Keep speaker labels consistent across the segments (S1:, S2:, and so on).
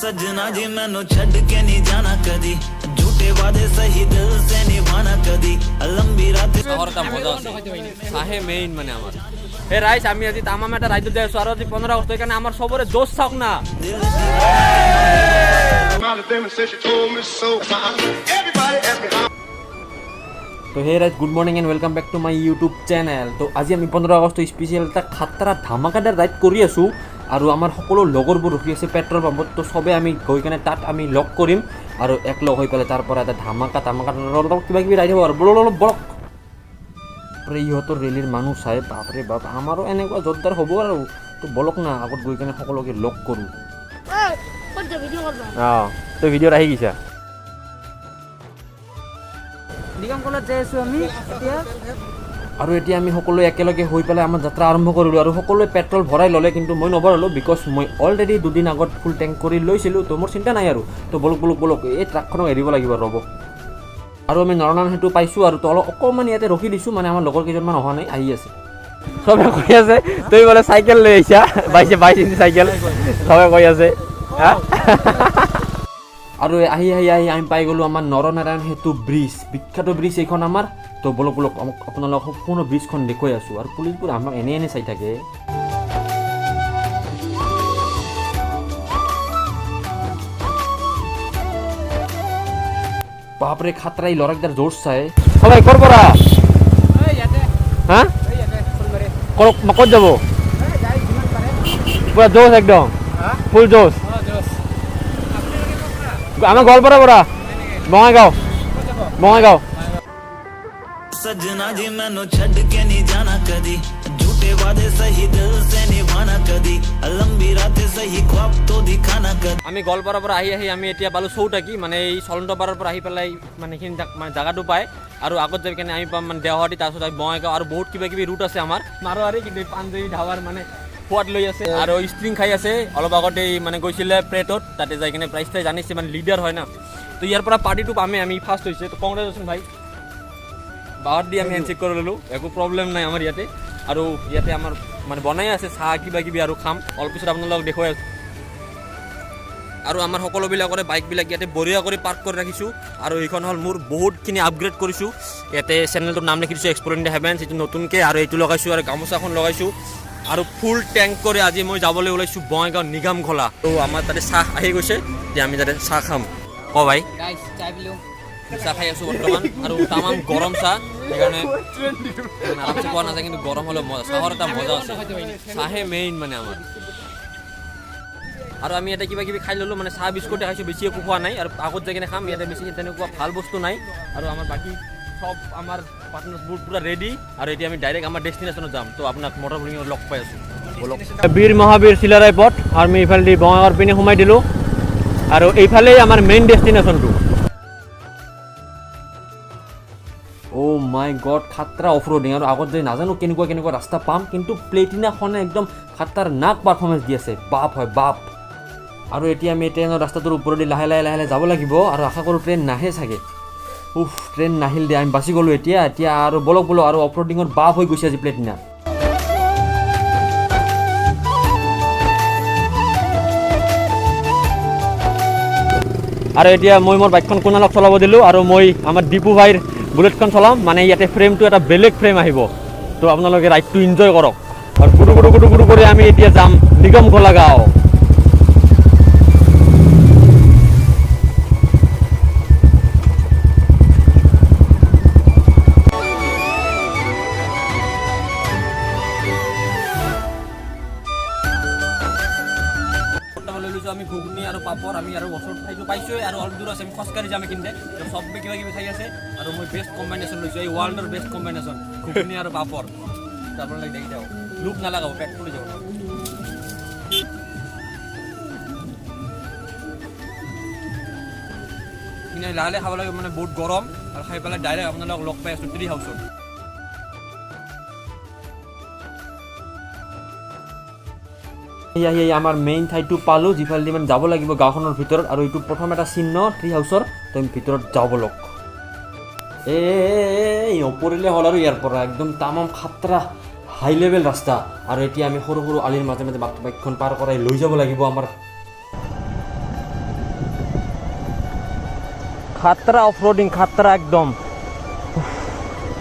S1: सजना जी मैनू छड़ के नहीं जाना कदी झूठे वादे सही दिल से निभाना कदी लंबी रात
S2: और ता मजा আছে সাহে মেইন মানে আমার এ রাইস আমি আজি তামাম একটা রাইড দেই আর আজি 15 আগস্ট এখানে আমার সবরে জোশ থাক না তো হে রাইস good morning and welcome back to my YouTube channel. তো আজি আমি 15 আগস্ট স্পেশাল এটা খাতৰা ধামাকাদাৰ ৰাইড কৰি আছো আৰু আমাৰ সকলো লগৰবোৰ ৰখি আছে পেট্ৰল পাম্পত। তো সবে আমি গৈ কেনে তাত আমি লগ কৰিম আৰু এক লগ হৈ পেলাই তাৰ পৰা এটা ধামাকা কিবা কিবি ৰাইড হ'ব আৰু বলক ইহঁতৰ ৰেলীৰ মানুহ চাই বাপৰে বাপ আমাৰো এনেকুৱা জোৰদাৰ হ'ব আৰু। তো বলক না আগত গৈ কেনে সকলোকে লগ কৰোঁ। তো ভিডিঅ'ত আহি গৈছা
S3: নিগমগোলাত যাই আছো আমি এতিয়া
S2: আৰু এতিয়া আমি সকলোৱে একেলগে হৈ পেলাই আমাৰ যাত্ৰা আৰম্ভ কৰিলোঁ আৰু সকলোৱে পেট্ৰল ভৰাই ল'লে, কিন্তু মই নভৰালোঁ বিকজ মই অলৰেডি দুদিন আগত ফুল টেংক কৰি লৈছিলোঁ। তো মোৰ চিন্তা নাই আৰু। তো বলক এই ট্ৰাকখনক এৰিব লাগিব ৰ'ব। আৰু আমি নৰনান সেইটো পাইছোঁ আৰু তো অলপ অকণমান ইয়াতে ৰখি দিছোঁ, মানে আমাৰ লগৰ কেইজনমান অহা নাই, আহি আছে চবে কৈ আছে তুমি বোলে চাইকেল লৈ আহিছা 22 ইঞ্চি চাইকেল চবে কৈ আছে আৰু আহি আমি পাই গ'লোঁ আমাৰ নৰনাৰায়ণ সেতু ব্ৰিজ, বিখ্যাত ব্ৰিজ এইখন আমাৰ। তো বলক আপোনালোকক সম্পূৰ্ণ ব্ৰিজখন দেখুৱাই আছোঁ আৰু পুলিচবোৰ আমাক এনে চাই থাকে। বাপৰে খাতৰাই ল'ৰাকেইটাৰ জোৰ চাই সবাই ক'ৰ পৰা হা ক'ত যাব পুৰা জোচ একদম ফুল জোচ। আমাৰ গোৱালপাৰা পৰা বঙাইগাঁও
S1: सजना जी मैनू छड़ के नहीं जाना कदी झूठे वादे सही दिल से निभाना कदी लंबी रात सही ख्वाब तो दिखाना कदी।
S2: আমি গোৱালপাৰাৰ পৰা আহি আমি এতিয়া পালোঁ চৌটাকি, মানে এই চলন্তপাৰাৰ পৰা আহি পেলাই মানে এইখিনি মানে জাগাটো পায় আৰু আগত যাই কেনে আমি পাম মানে দেওহাটি, তাৰপিছত আমি বঙাইগাঁও আৰু বহুত কিবা কিবি ৰুট আছে আমাৰ মাৰোৱাৰী, কিন্তু পাঞ্জাবী ধাবাৰ মানে সোৱাদ লৈ আছে আৰু ষ্ট্ৰিং খাই আছে। অলপ আগতে মানে গৈছিলে প্লেটত, তাতে যাই কিনে প্ৰাইচ জানিছে, মানে লিডাৰ হয় না। তো ইয়াৰ পৰা পাৰ্টিটো পামেই, আমি ফাৰ্ষ্ট হৈছে। তো কংগ্ৰেচুলেশ্যন ভাই, বাহত দি আমি হেণ্ডশ্বেক কৰি ল'লোঁ, একো প্ৰব্লেম নাই আমাৰ ইয়াতে। আৰু ইয়াতে আমাৰ মানে বনাই আছে চাহ কিবা কিবি আৰু খাম, অলপ পিছত আপোনালোকক দেখুৱাই আছোঁ। আৰু আমাৰ সকলোবিলাকৰে বাইকবিলাক ইয়াতে বঢ়িয়া কৰি পাৰ্ক কৰি ৰাখিছোঁ। আৰু এইখন হ'ল মোৰ বহুতখিনি আপগ্ৰেড কৰিছোঁ। ইয়াতে চেনেলটোৰ নাম লিখি দিছোঁ এক্সপ্ল'ৰ ইন দ্য হেভেন্স, এইটো নতুনকৈ আৰু এইটো লগাইছোঁ আৰু গামোচাখন লগাইছোঁ আৰু ফুল টেংক কৰি আজি মই যাবলৈ ওলাইছোঁ বঙাইগাঁও নিগামঘোলা। তো আমাৰ তাতে চাহ আহি গৈছে, যে আমি তাতে চাহ খাম। ক ভাই চাহ খাই আছোঁ বৰ্তমান, আৰু তামাম গৰম চাহ, সেইকাৰণে আৰামছে পোৱা নাযায়, কিন্তু গৰম হ'লেও মজা, চাহৰ এটা মজা আছে, চাহে মেইন মানে আমাৰ। আৰু আমি ইয়াতে কিবা কিবি খাই ল'লোঁ, মানে চাহ বিস্কুটে খাইছোঁ, বেছি একো খোৱা নাই। আৰু আগত যাই কিনে খাম, ইয়াতে বেছি তেনেকুৱা ভাল বস্তু নাই। আৰু আমাৰ বাকী সব আমাৰ পাৰ্টনাৰ্ছবোৰ পূৰা ৰেডি, আৰু এতিয়া আমি ডাইৰেক্ট আমাৰ ডেষ্টিনেশ্যনত যাম। তো আপোনাক মটৰ ব্লগিঙত লগ পাই আছোঁ, বলক। বীৰ মহাবীৰ চিলাৰায় পথ, আৰু আমি এইফালেদি বঙাইগাঁৱৰ পিনে সোমাই দিলোঁ, আৰু এইফালেই আমাৰ মেইন ডেষ্টিনেশ্যনটো। অ' মাই গড, খাতৰা অফ ৰোডিং। আৰু আগত যে নাজানো কেনেকুৱা ৰাস্তা পাম, কিন্তু প্লেটিনাখনে একদম খাতৰনাক পাৰফৰ্মেঞ্চ দি আছে, বাপ হয় বাপ। আৰু এতিয়া আমি ট্ৰেইনৰ ৰাস্তাটোৰ ওপৰেদি লাহে লাহে যাব লাগিব, আৰু আশা কৰোঁ ট্ৰেইন নাহে চাগে। ট্ৰেইন নাহিল দে, আমি বাচি গ'লোঁ এতিয়া আৰু বলক আৰু অফ ৰোডিঙৰ বাপ হৈ গৈছে আজি প্লেটিনা। আৰু এতিয়া মই মোৰ বাইকখন কোনালক চলাব দিলোঁ, আৰু মই আমাৰ দীপু ভাইৰ বুলেটখন চলাম, মানে ইয়াতে ফ্ৰেমটো এটা বেলেগ ফ্ৰেম আহিব। তো আপোনালোকে ৰাইডটো এনজয় কৰক। আৰু গুৰু কৰি আমি এতিয়া যাম নিগমঘোলা গাঁও। আমি ঘুগুনি আৰু পাপৰ আমি আৰু ওচৰত ঠাইটো পাইছোঁৱেই, আৰু অলপ দূৰ আছে, আমি খোজকাঢ়ি যাম কিন্তু চব কিবা কিবি ঠাই আছে। আৰু মই বেষ্ট কম্বাইনেশ্যন লৈছোঁ, এই ৱৰ্ল্ডৰ বেষ্ট কম্বাইনেশ্যন, ঘুগুনি আৰু পাপৰ। আপোনালোকে দেখি যাওক, লোক নালাগাব, পেট ফুলি যাব। লাহে লাহে খাব লাগে, মানে বহুত গৰম, আৰু খাই পেলাই ডাইৰেক্ট আপোনালোকক লগ পাই আছোঁ ট্ৰি হাউচত। আমাৰ মেইন ঠাইটো পালোঁ, যিফালেদি মানে যাব লাগিব গাঁওখনৰ ভিতৰত। আৰু এইটো প্ৰথম এটা চিহ্ন ট্ৰি হাউচৰ, তো আমি ভিতৰত যাওঁ বলক। ওপৰিলে হ'ল, আৰু ইয়াৰ পৰা একদম তামাম খাতৰা হাই লেভেল ৰাস্তা। আৰু এতিয়া আমি সৰু আলিৰ মাজে মাজে বাইকখন পাৰ কৰাই লৈ যাব লাগিব আমাৰ খাতৰা অফ ৰোডিং, খাতৰা একদম।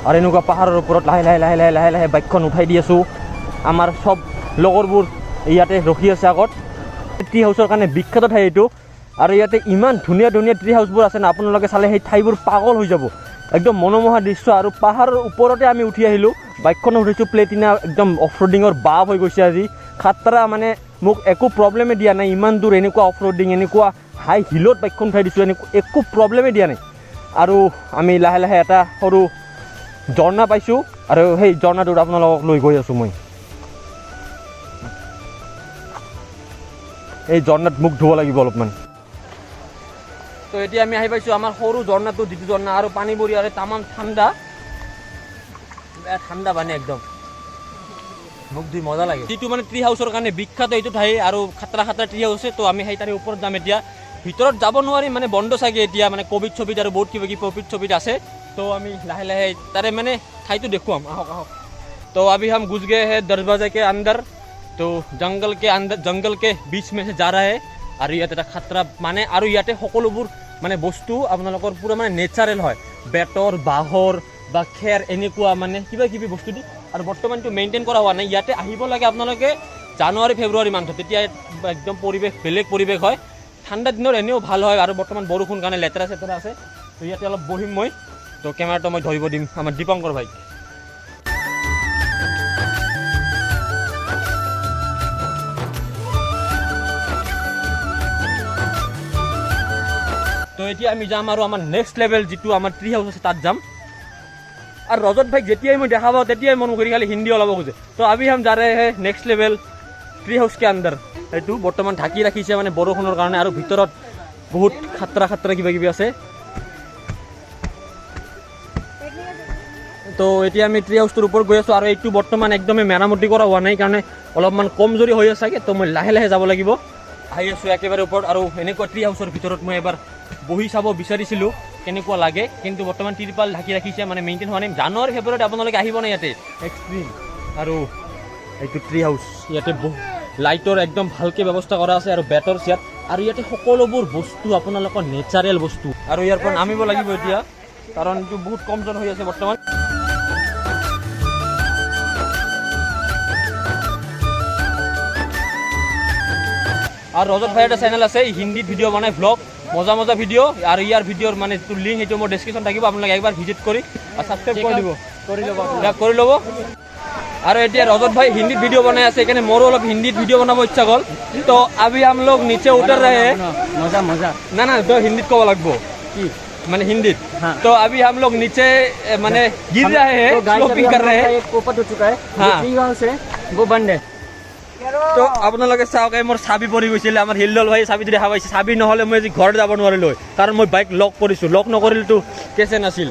S2: আৰু এনেকুৱা পাহাৰৰ ওপৰত লাহে লাহে লাহে লাহে লাহে লাহে বাইকখন উঠাই দি আছোঁ। আমাৰ চব লগৰবোৰ ইয়াতে ৰখি আছে আগত। ট্ৰি হাউচৰ কাৰণে বিখ্যাত ঠাই এইটো। আৰু ইয়াতে ইমান ধুনীয়া ধুনীয়া ট্ৰি হাউচবোৰ আছে না, আপোনালোকে চালে সেই ঠাইবোৰ পাগল হৈ যাব। একদম মনোমোহা দৃশ্য। আৰু পাহাৰৰ ওপৰতে আমি উঠি আহিলোঁ, বাইকখনো উঠিছোঁ প্লেটিনা, একদম অফ ৰোডিঙৰ বাপ হৈ গৈছে আজি। খাতৰা মানে মোক একো প্ৰব্লেমে দিয়া নাই। ইমান দূৰ এনেকুৱা অফ ৰোডিং, এনেকুৱা হাই হিলত বাইকখন উঠাই দিছোঁ, একো প্ৰব্লেমে দিয়া নাই। আৰু আমি লাহে লাহে এটা সৰু ঝৰ্ণা পাইছোঁ, আৰু সেই ঝৰ্ণাটোত আপোনালোকক লৈ গৈ আছোঁ মই। এই ঝৰ্ণাত মুখ ধুব লাগিব অলপমান। তো এতিয়া আমি আহি পাইছোঁ আমাৰ সৰু ঝৰ্ণাটো, যিটো ঝৰ্ণা আৰু পানীবোৰ ইয়াৰে তামাম ঠাণ্ডা, ঠাণ্ডা পানী একদম, মুখ ধুই মজা লাগে। যিটো মানে ট্ৰি হাউচৰ কাৰণে বিখ্যাত এইটো ঠাই, আৰু খাতৰা খাতৰা ট্ৰি হাউচে। তো আমি সেই তাৰে ওপৰত যাম এতিয়া। ভিতৰত যাব নোৱাৰি, মানে বন্ধ চাগে এতিয়া, মানে কোভিড ছবিত আৰু বহুত কিবা কিবি কোভিড ছবিত আছে। তো আমি লাহে লাহে তাৰে মানে ঠাইটো দেখুৱাম, আহক আহক। তো अभी हम घुस गए हैं दरवाजे के अंदर। तो जंगल के अंदर, जंगल के बीच में से जा रहा है। আৰু ইয়াতে এটা খাতৰা মানে, আৰু ইয়াতে সকলোবোৰ মানে বস্তু আপোনালোকৰ পুৰা মানে নেচাৰেল হয়, বেতৰ বাঁহৰ বা খেৰ এনেকুৱা মানে কিবা কিবি বস্তু দি। আৰু বৰ্তমানটো মেইনটেইন কৰা হোৱা নাই। ইয়াতে আহিব লাগে আপোনালোকে জানুৱাৰী ফেব্ৰুৱাৰী মান্থত, তেতিয়া একদম পৰিৱেশ বেলেগ পৰিৱেশ হয়। ঠাণ্ডা দিনত এনেও ভাল হয়, আৰু বৰ্তমান বৰষুণ কাৰণে লেতেৰা চেতেৰা আছে। তো ইয়াতে অলপ বহিম মই। তো কেমেৰাটো মই ধৰিব দিম আমাৰ দীপংকৰ ভাইক। তো এতিয়া আমি যাম আৰু আমাৰ নেক্সট লেভেল যিটো আমাৰ ট্ৰি হাউচ আছে তাত যাম। আৰু ৰজত ভাইক যেতিয়াই মই দেখা পাওঁ তেতিয়াই মন কৰি খালি হিন্দী ওলাব খোজে। তো আমি हम जा रहे हैं नेक्स्ट लेवल ट्री हाउस के अंदर। এইটো বৰ্তমান ঢাকি ৰাখিছে মানে বৰষুণৰ কাৰণে, আৰু ভিতৰত বহুত খাতৰা খাতৰা কিবা কিবি আছে। তো এতিয়া আমি ট্ৰি হাউচটোৰ ওপৰত গৈ আছোঁ, আৰু এইটো বৰ্তমান একদমেই মেৰামতি কৰা হোৱা নাই কাৰণে অলপমান কমজুৰি হৈ আছে চাগে। তো মই লাহে লাহে যাব লাগিব। আহি আছোঁ একেবাৰে ওপৰত, আৰু এনেকুৱা ট্ৰি হাউচৰ ভিতৰত মই এবাৰ বহি চাব বিচাৰিছিলোঁ কেনেকুৱা লাগে, কিন্তু বৰ্তমান তিৰপাল ঢাকি ৰাখিছে, মানে মেইনটেইন হোৱা নাই। জানুৱাৰী ফেব্ৰুৱাৰীত আপোনালোকে আহিব নাই ইয়াতে এক্সট্ৰিম। আৰু এইটো ট্ৰি হাউচ, ইয়াতে লাইটৰ একদম ভালকৈ ব্যৱস্থা কৰা আছে, আৰু বেটৰ চেয়াৰ, আৰু ইয়াতে সকলোবোৰ বস্তু আপোনালোকৰ নেচাৰেল বস্তু। আৰু ইয়াৰ পৰা নামিব লাগিব এতিয়া, কাৰণ এইটো বহুত কমজোৰ হৈ আছে বৰ্তমান। আৰু ৰজত ভাইৰ এটা চেনেল আছে, হিন্দীত ভিডিঅ' বনাই ভ্লগ, মজা মজা ভিডিঅ'। আৰু ইয়াৰ ভিডিঅ'ৰ মানে লিংক সেইটো মোৰ ডেছক্ৰিপশ্যন থাকিব, আপোনালোকে একবাৰ ভিজিট কৰি ছাবস্ক্ৰাইব কৰি দিব, কৰি ল'ব। আৰু এতিয়া ৰজত ভাই হিন্দীত ভিডিঅ' বনাই আছে, সেইকাৰণে মোৰো অলপ হিন্দীত ভিডিঅ' বনাব ইচ্ছা গ'ল। তো আমি हम लोग नीचे उतर रहे हैं।
S3: मजा मजा
S2: না না, তো হিন্দীত ক'ব লাগিব
S3: की
S2: মানে হিন্দীত। তো अभी हम लोग नीचे মানে गिर रहे हैं, स्लोपिंग कर रहे हैं।
S3: एक ऊपर हो चुका है,
S2: हाँ।
S3: ट्री हाउस है वो बंद है।
S2: তো আপোনালোকে চাওক, মোৰ চাবি পৰি গৈছিলে। আমাৰ হিলদল ভাই চাবিটো দেখা পাইছে। চাবি নহ'লে মই আজি ঘৰত যাব নোৱাৰিলোঁ, কাৰণ মই বাইক লক কৰিছোঁ। লক নকৰিলেতো কেছে নাছিল।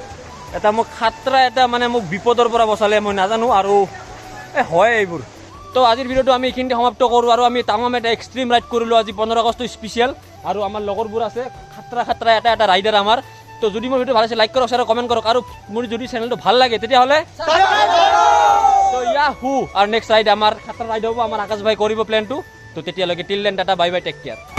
S2: এটা মোক খাতৰা, এটা মানে মোক বিপদৰ পৰা বচালে, মই নাজানো। আৰু হয় এইবোৰ। তো আজিৰ ভিডিঅ'টো আমি এইখিনিতে সমাপ্ত কৰোঁ। আৰু আমি তামাম এটা এক্সট্ৰিম ৰাইড কৰিলোঁ আজি, 15 আগষ্ট স্পেচিয়েল। আৰু আমাৰ লগৰবোৰ আছে খাতৰা খাতৰা এটা এটা ৰাইডাৰ আমাৰ। তো যদি মোৰ ভিডিঅ' ভাল আছে লাইক কৰক, শ্বেয়াৰ, কমেণ্ট কৰক। আৰু মোৰ যদি চেনেলটো ভাল লাগে তেতিয়াহ'লে তো ইয়াহু। আৰু নেক্সট ৰাইড আমাৰ খাতৰা ৰাইড হ'ব, আমাৰ আকাশ ভাই কৰিব প্লেনটো। তো তেতিয়ালৈকে till then tata, bye bye, take care.